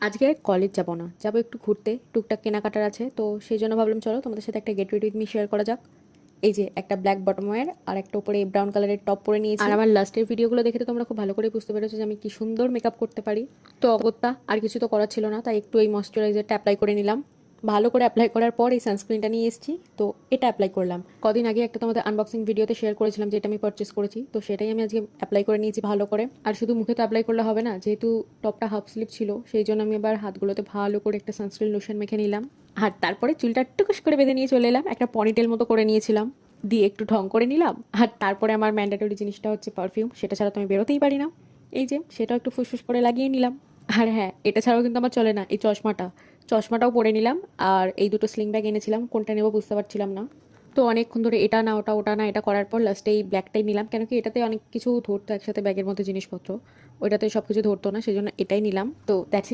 আজকে কলেজ যাব না, যাবো একটু ঘুরতে, টুকটাক কেনাকাটার আছে, তো সেই জন্য ভাবলাম চলো তোমাদের সাথে একটা get ready with me share করা যাক। এই যে একটা ব্ল্যাক বটমের আর একটা উপরে ব্রাউন কালারের টপ পরে নিয়েছি। আর আমার লাস্টের ভিডিওগুলো দেখে তো তোমরা খুব ভালো করে বুঝতে পেরেছো যে আমি কি সুন্দর মেকআপ করতে পারি। তো অগত্যা আর কিছু তো করার ছিল না, তাই একটু এই ময়শ্চারাইজারটা অ্যাপ্লাই করে নিলাম। ভালো করে অ্যাপ্লাই করার পর এই সানস্ক্রিনটা নিয়ে এসেছি, তো এটা অ্যাপ্লাই করলাম। কদিন আগে একটা তোমাদের আনবক্সিং ভিডিওতে শেয়ার করেছিলাম যেটা আমি পারচেস করেছি, তো সেটাই আমি আজকে অ্যাপ্লাই করে নিয়েছি ভালো করে। আর শুধু মুখে তো অ্যাপ্লাই করলে হবে না, যেহেতু টপটা হাফ স্লিভ ছিল সেই জন্য আমি এবার হাতগুলোতে ভালো করে একটা সানস্ক্রিন লোশন মেখে নিলাম। আর তারপরে চুলটা টুকুস করে বেঁধে নিয়ে চলে এলাম, একটা পনিটেল মতো করে নিয়েছিলাম, দিয়ে একটু ঢং করে নিলাম। আর তারপরে আমার ম্যান্ডেটরি জিনিসটা হচ্ছে পারফিউম, সেটা ছাড়া তো আমি বেরোতেই পারি না। এই যে সেটাও একটু ফুসফুস করে লাগিয়ে নিলাম। আর হ্যাঁ, এটা ছাড়াও কিন্তু আমার চলে না, এই চশমাটাও পরে নিলাম। আর এই দুটো স্লিং ব্যাগ এনেছিলাম, কোনটা নেবো বুঝতে পারছিলাম না। তো অনেকক্ষণ ধরে এটা না ওটা, ওটা না এটা করার পর লাস্টে এই ব্ল্যাকটাই নিলাম, কেন কি এটাতে অনেক কিছু ধরতো একসাথে ব্যাগের মধ্যে জিনিসপত্র, ওইটাতে সব কিছু ধরতো না, সেই জন্য এটাই নিলাম। তো দ্যাটস